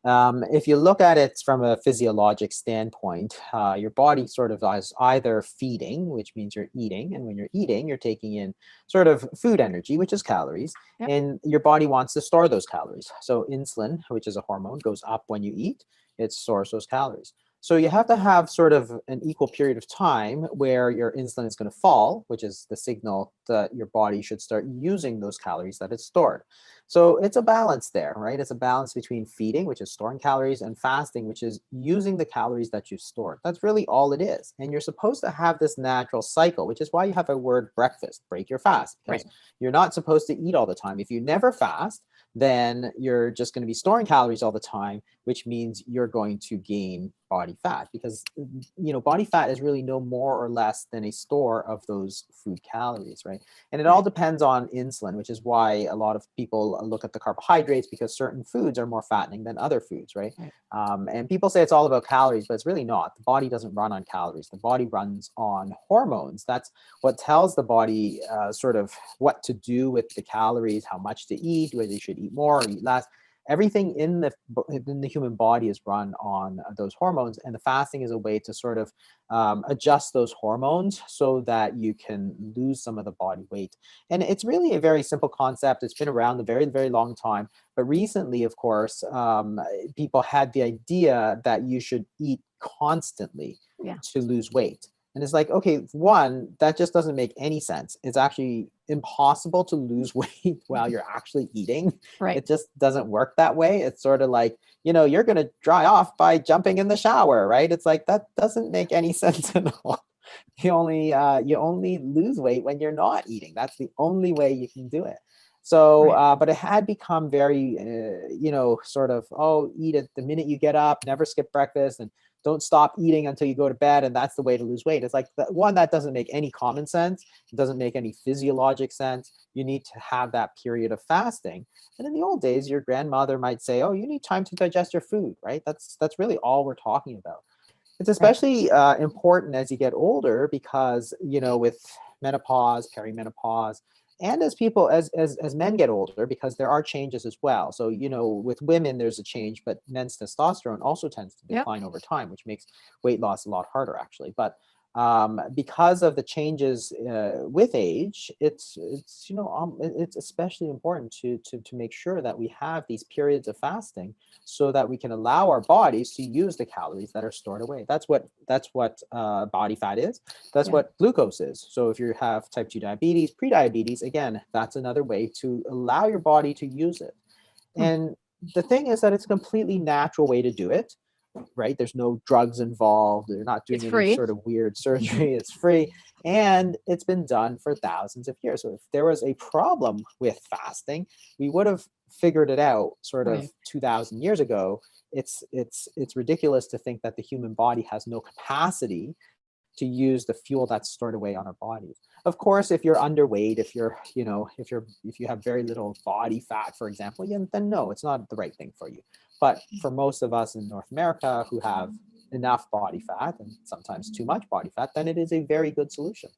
If you look at it from a physiologic standpoint, your body sort of is either feeding, which means you're eating, and when you're eating, you're taking in sort of food energy, which is calories, Yep. and your body wants to store those calories. So insulin, which is a hormone, goes up when you eat, it stores those calories. So you have to have sort of an equal period of time where your insulin is going to fall, which is the signal that your body should start using those calories that it's stored. So it's a balance there, right? It's a balance between feeding, which is storing calories, and fasting, which is using the calories that you've stored. That's really all it is. And you're supposed to have this natural cycle, which is why you have a word breakfast, break your fast, Right. because you're not supposed to eat all the time. If you never fast, then you're just going to be storing calories all the time, which means you're going to gain body fat, because body fat is really no more or less than a store of those food calories, right? And it all Right. depends on insulin, which is why a lot of people look at the carbohydrates, because certain foods are more fattening than other foods, right? Right. And people say it's all about calories, but it's really not. The body doesn't run on calories. The body runs on hormones. That's what tells the body sort of what to do with the calories, how much to eat, whether you should eat more or eat less. Everything in the human body is run on those hormones, and the fasting is a way to sort of adjust those hormones so that you can lose some of the body weight. And it's really a very simple concept. It's been around a very, very long time. But recently, of course, people had the idea that you should eat constantly Yeah. to lose weight. And it's like, okay, one, that just doesn't make any sense. It's actually impossible to lose weight while you're actually eating. Right. It just doesn't work that way. It's sort of like, you're going to dry off by jumping in the shower, right? It's like, that doesn't make any sense at all. You only lose weight when you're not eating. That's the only way you can do it. So, Right. but it had become very, sort of, oh, eat it the minute you get up, never skip breakfast, and don't stop eating until you go to bed, and that's the way to lose weight. It's like, one, that doesn't make any common sense. It doesn't make any physiologic sense. You need to have that period of fasting. And in the old days, your grandmother might say, oh, you need time to digest your food, right? That's really all we're talking about. It's Right. especially important as you get older, because with menopause, perimenopause, and as men get older, because there are changes as well. So with women there's a change, but men's testosterone also tends to Yep. decline over time, which makes weight loss a lot harder, actually. But because of the changes with age, it's especially important to make sure that we have these periods of fasting, so that we can allow our bodies to use the calories that are stored away. That's what body fat is. That's Yeah. what glucose is. So if you have type 2 diabetes, prediabetes, again, that's another way to allow your body to use it. Hmm. And the thing is that it's a completely natural way to do it, right? There's no drugs involved. They're not It's doing any free. sort of weird surgery. It's free. And it's been done for thousands of years. So if there was a problem with fasting, we would have figured it out sort of Right. 2,000 years ago. It's ridiculous to think that the human body has no capacity to use the fuel that's stored away on our bodies. Of course, if you're underweight, if you have very little body fat, for example, then no, it's not the right thing for you. But for most of us in North America who have enough body fat, and sometimes too much body fat, then it is a very good solution.